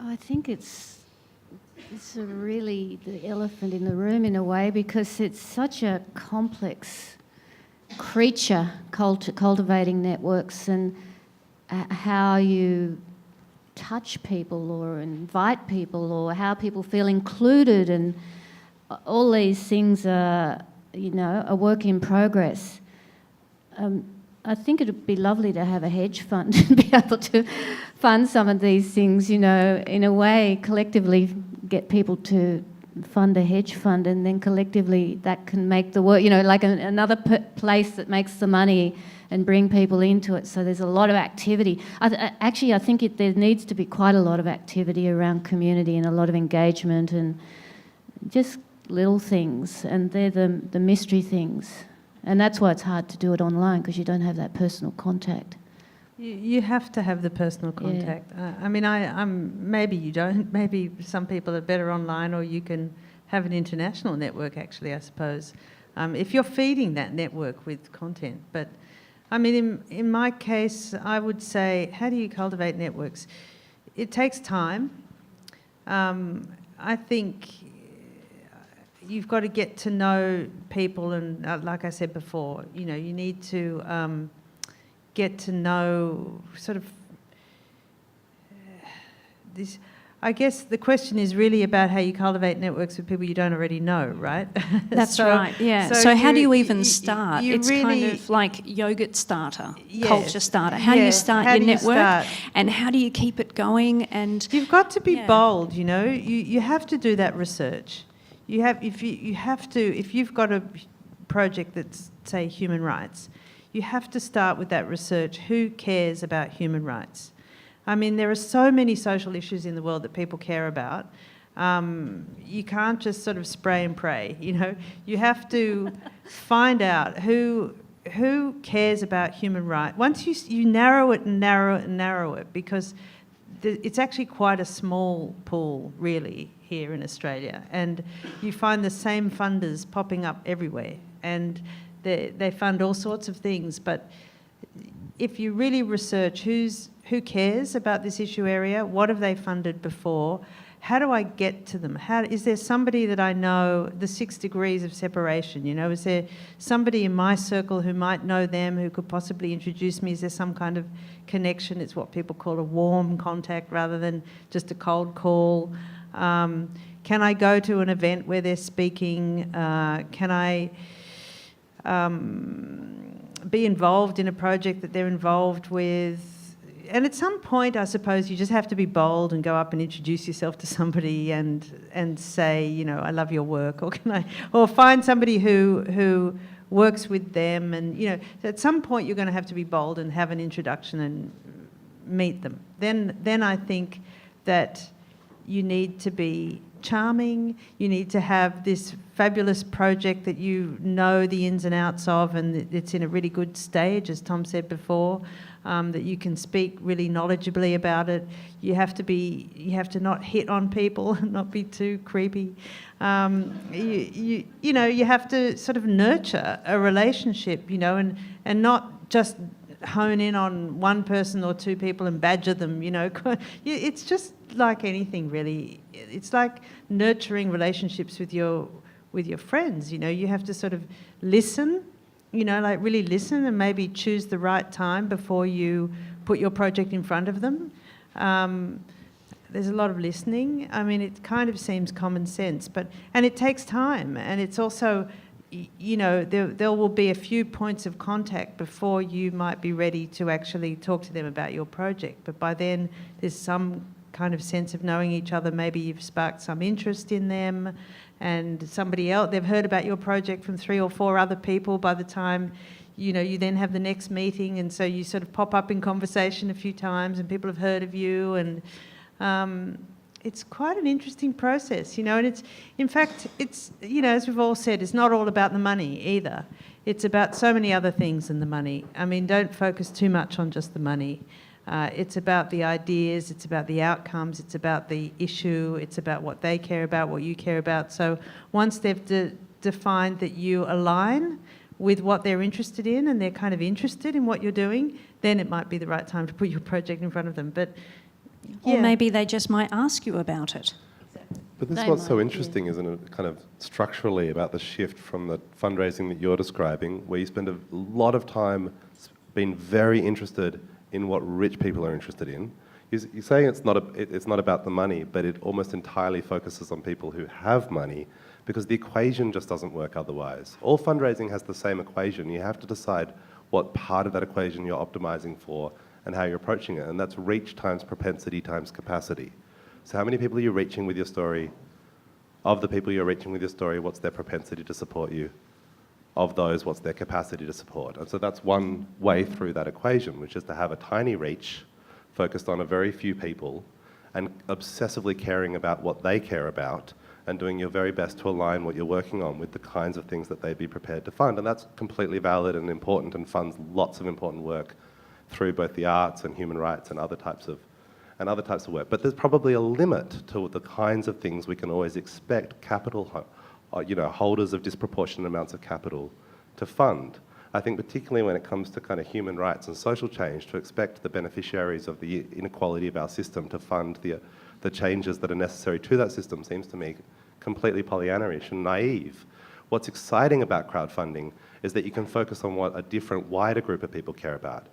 I think it's really the elephant in the room in a way, because it's such a complex creature, cultivating networks, and how you touch people or invite people, or how people feel included, and all these things are, a work in progress. I think it would be lovely to have a hedge fund and be able to fund some of these things, in a way, collectively get people to fund a hedge fund, and then collectively that can make the work, like another place that makes the money and bring people into it. So there's a lot of activity. I think there needs to be quite a lot of activity around community and a lot of engagement and just little things, and they're the mystery things. And that's why it's hard to do it online, because you don't have that personal contact. You have to have the personal contact. Yeah. Maybe you don't. Maybe some people are better online, or you can have an international network, actually, I suppose, if you're feeding that network with content. But, in my case, I would say, how do you cultivate networks? It takes time. I think you've got to get to know people, and like I said before, you need to get to know sort of this. I guess the question is really about how you cultivate networks with people you don't already know, right? That's right, yeah. So how do you even start? It's really kind of like yogurt starter, culture starter. How do you start your network, and how do you keep it going? And you've got to be bold, You have to do that research. If you've got a project that's, say, human rights, you have to start with that research. Who cares about human rights? There are so many social issues in the world that people care about. You can't just sort of spray and pray, You have to find out who cares about human rights. Once you narrow it and narrow it and narrow it, because it's actually quite a small pool, really, here in Australia, and you find the same funders popping up everywhere, and they fund all sorts of things. But if you really research who cares about this issue area, what have they funded before, how do I get to them? Is there somebody that I know, the 6 degrees of separation, is there somebody in my circle who might know them, who could possibly introduce me? Is there some kind of connection? It's what people call a warm contact rather than just a cold call. Can I go to an event where they're speaking? Can I be involved in a project that they're involved with? And at some point, I suppose, you just have to be bold and go up and introduce yourself to somebody and say, I love your work, or find somebody who works with them, and at some point you're going to have to be bold and have an introduction and meet them. Then I think that you need to be charming, you need to have this fabulous project that you know the ins and outs of, and it's in a really good stage, as Tom said before, that you can speak really knowledgeably about it. You have to not hit on people and not be too creepy. You have to sort of nurture a relationship, and not just hone in on one person or two people and badger them, It's just like anything, really. It's like nurturing relationships with your friends, You have to sort of listen, really listen, and maybe choose the right time before you put your project in front of them. There's a lot of listening. It kind of seems common sense, and it takes time, and it's also, there will be a few points of contact before you might be ready to actually talk to them about your project. But by then, there's some kind of sense of knowing each other. Maybe you've sparked some interest in them, and somebody else, they've heard about your project from 3 or 4 other people by the time, you then have the next meeting, and so you sort of pop up in conversation a few times, and people have heard of you, and it's quite an interesting process, and it's, in fact, it's, as we've all said, it's not all about the money either. It's about so many other things than the money. Don't focus too much on just the money. It's about the ideas, it's about the outcomes, it's about the issue, it's about what they care about, what you care about. So once they've defined that you align with what they're interested in, and they're kind of interested in what you're doing, then it might be the right time to put your project in front of them. But Or maybe they just might ask you about it. But this is what's so interesting, isn't it, kind of structurally about the shift from the fundraising that you're describing, where you spend a lot of time being very interested in what rich people are interested in. You're saying it's not about the money, but it almost entirely focuses on people who have money, because the equation just doesn't work otherwise. All fundraising has the same equation. You have to decide what part of that equation you're optimizing for and how you're approaching it, and that's reach times propensity times capacity. So how many people are you reaching with your story? Of the people you're reaching with your story, what's their propensity to support you? Of those, what's their capacity to support? And so that's one way through that equation, which is to have a tiny reach focused on a very few people and obsessively caring about what they care about and doing your very best to align what you're working on with the kinds of things that they'd be prepared to fund. And that's completely valid and important and funds lots of important work through both the arts and human rights and other types of work. But there's probably a limit to the kinds of things we can always expect capital, holders of disproportionate amounts of capital to fund. I think particularly when it comes to kind of human rights and social change, to expect the beneficiaries of the inequality of our system to fund the changes that are necessary to that system seems to me completely Pollyanna-ish and naive. What's exciting about crowdfunding is that you can focus on what a different, wider group of people care about.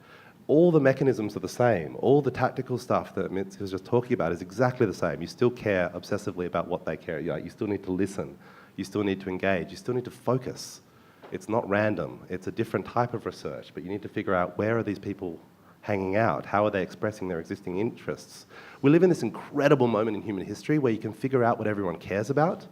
All the mechanisms are the same. All the tactical stuff that Mitzi was just talking about is exactly the same. You still care obsessively about what they care. You still need to listen. You still need to engage. You still need to focus. It's not random. It's a different type of research, but you need to figure out, where are these people hanging out? How are they expressing their existing interests? We live in this incredible moment in human history where you can figure out what everyone cares about.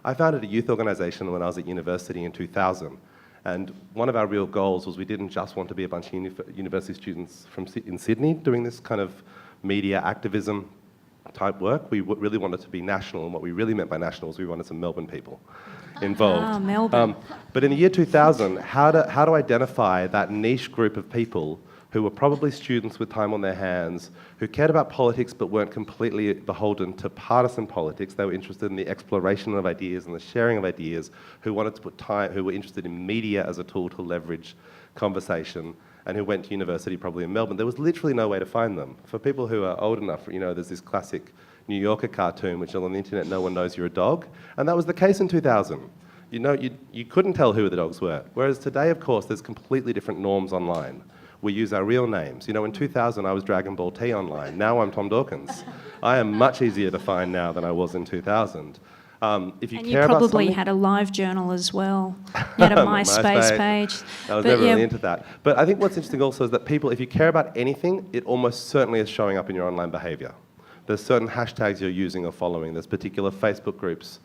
I founded a youth organisation when I was at university in 2000. And one of our real goals was we didn't just want to be a bunch of university students in Sydney doing this kind of media activism type work. We really wanted to be national, and what we really meant by national was we wanted some Melbourne people involved. Ah, Melbourne. But in the year 2000, how to identify that niche group of people who were probably students with time on their hands, who cared about politics but weren't completely beholden to partisan politics. They were interested in the exploration of ideas and the sharing of ideas, who wanted to put time, who were interested in media as a tool to leverage conversation, and who went to university probably in Melbourne. There was literally no way to find them. For people who are old enough, there's this classic New Yorker cartoon, which on the internet, no one knows you're a dog, and that was the case in 2000. You couldn't tell who the dogs were. Whereas today, of course, there's completely different norms online. We use our real names. In 2000, I was Dragon Ball T online. Now I'm Tom Dawkins. I am much easier to find now than I was in 2000. If you and care you probably about something, had a live journal as well. You had a MySpace page. I was never really into that. But I think what's interesting also is that people, if you care about anything, it almost certainly is showing up in your online behaviour. There's certain hashtags you're using or following. There's particular Facebook groups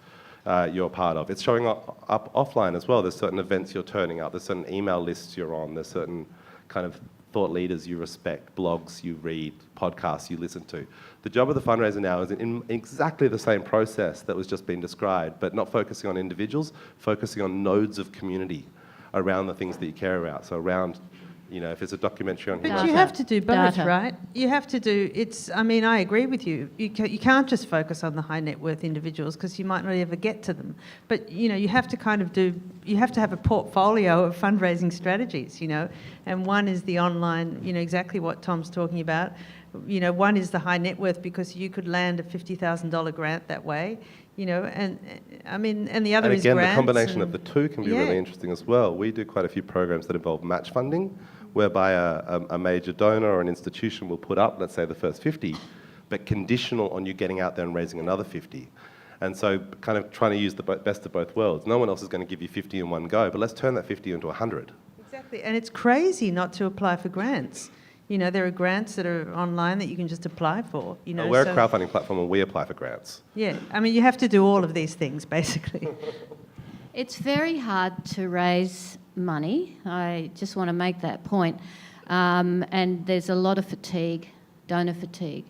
you're part of. It's showing up offline as well. There's certain events you're turning up. There's certain email lists you're on. There's certain kind of thought leaders you respect, blogs you read, podcasts you listen to. The job of the fundraiser now is in exactly the same process that was just been described, but not focusing on individuals, focusing on nodes of community around the things that you care about. So around, if it's a documentary on But you have to do both, right? You have to do, I agree with you. You can't just focus on the high net worth individuals because you might not ever get to them. But, you have to you have to have a portfolio of fundraising strategies, and one is the online, exactly what Tom's talking about. One is the high net worth because you could land a $50,000 grant that way, and the other is grants. And again, the combination of the two can be really interesting as well. We do quite a few programs that involve match funding, whereby a major donor or an institution will put up, let's say, the first 50, but conditional on you getting out there and raising another 50. And so kind of trying to use the best of both worlds. No one else is going to give you 50 in one go, but let's turn that 50 into 100. Exactly, and it's crazy not to apply for grants. There are grants that are online that you can just apply for. We're a crowdfunding platform and we apply for grants. Yeah, you have to do all of these things, basically. It's very hard to raise money. I just want to make that point. And there's a lot of fatigue, donor fatigue.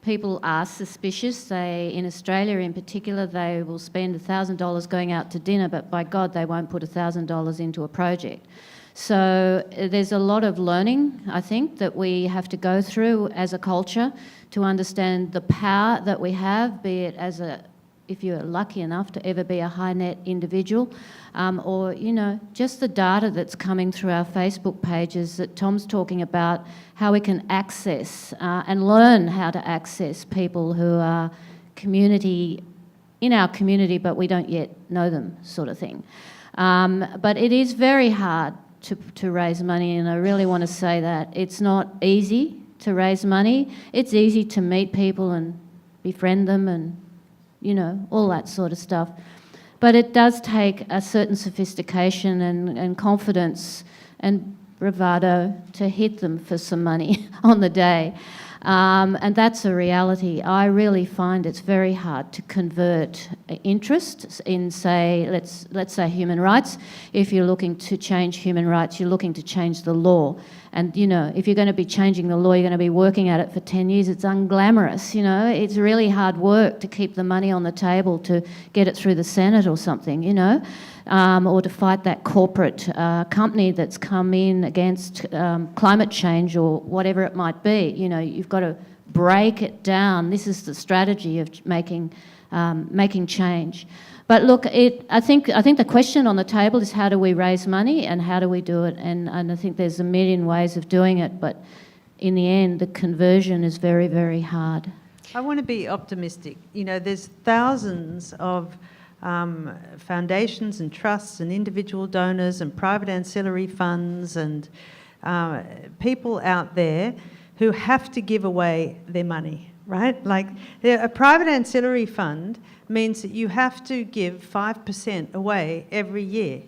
People are suspicious. In Australia in particular, they will spend $1,000 going out to dinner, but by God, they won't put $1,000 into a project. So there's a lot of learning, I think, that we have to go through as a culture to understand the power that we have, be it as a if you're lucky enough to ever be a high net individual, or, you know, just the data that's coming through our Facebook pages that Tom's talking about, how we can access and learn how to access people who are in our community, but we don't yet know them, sort of thing. But it is very hard to raise money, and I really want to say that. It's not easy to raise money. It's easy to meet people and befriend them and, you know, all that sort of stuff. But it does take a certain sophistication and confidence and bravado to hit them for some money on the day. And that's a reality. I really find it's very hard to convert interest in, say, let's say human rights. If you're looking to change human rights, you're looking to change the law. And, you know, if you're going to be changing the law, you're going to be working at it for 10 years. It's unglamorous, you know. It's really hard work to keep the money on the table to get it through the Senate or something, you know. Or to fight that corporate company that's come in against climate change or whatever it might be. You know, you've got to break it down. This is the strategy of making change. But look, I think the question on the table is how do we raise money and how do we do it? And I think there's a million ways of doing it, but in the end, the conversion is very, very hard. I want to be optimistic. You know, there's thousands of foundations and trusts and individual donors and private ancillary funds and people out there who have to give away their money, right? Like a private ancillary fund means that you have to give 5% away every year.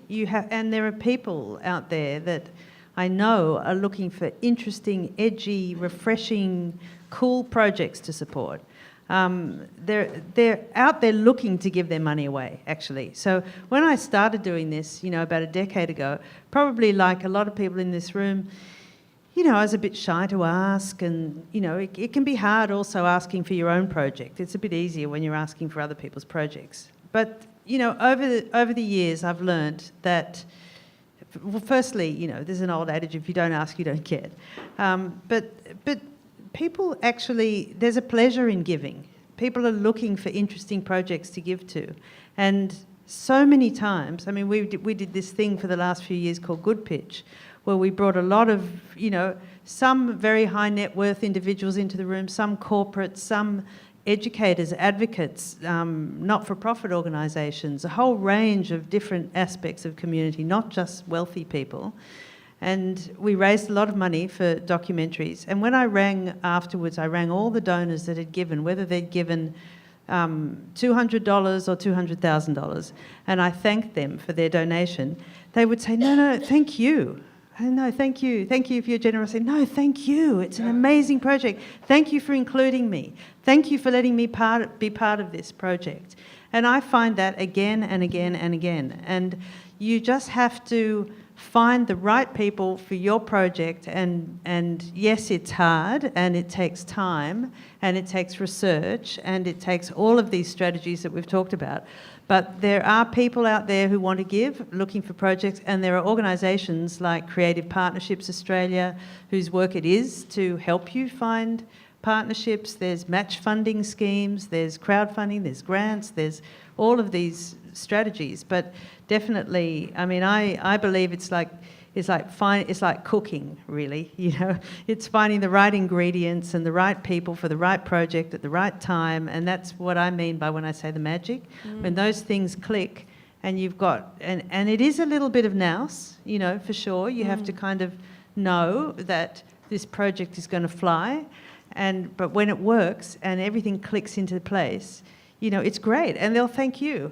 And there are people out there that I know are looking for interesting, edgy, refreshing, cool projects to support. They're out there looking to give their money away, actually. So when I started doing this, you know, about a decade ago, probably like a lot of people in this room, you know, I was a bit shy to ask, and, you know, it can be hard also asking for your own project. It's a bit easier when you're asking for other people's projects. But, you know, over the years, I've learned that, well, firstly, you know, there's an old adage, if you don't ask, you don't get. But people actually, there's a pleasure in giving. People are looking for interesting projects to give to. And so many times, I mean, we did this thing for the last few years called Good Pitch, where we brought a lot of, you know, some very high net worth individuals into the room, some corporates, some educators, advocates, not-for-profit organisations, a whole range of different aspects of community, not just wealthy people. And we raised a lot of money for documentaries. And when I rang afterwards, I rang all the donors that had given, whether they'd given $200 or $200,000, and I thanked them for their donation. They would say, no, thank you. No, thank you for your generosity. No, thank you. It's an amazing project. Thank you for including me. Thank you for letting me be part of this project. And I find that again and again and again. And you just have to find the right people for your project, and yes, it's hard, and it takes time, and it takes research, and it takes all of these strategies that we've talked about. But there are people out there who want to give, looking for projects, and there are organisations like Creative Partnerships Australia, whose work it is to help you find partnerships. There's match funding schemes, there's crowdfunding, there's grants, there's all of these strategies. But definitely, I mean, I believe it's like cooking, really. You know, it's finding the right ingredients and the right people for the right project at the right time, and that's what I mean by when I say the magic. When those things click, and you've got, and it is a little bit of nous, you know, for sure. You have to kind of know that this project is going to fly, but when it works and everything clicks into place, you know, it's great, and they'll thank you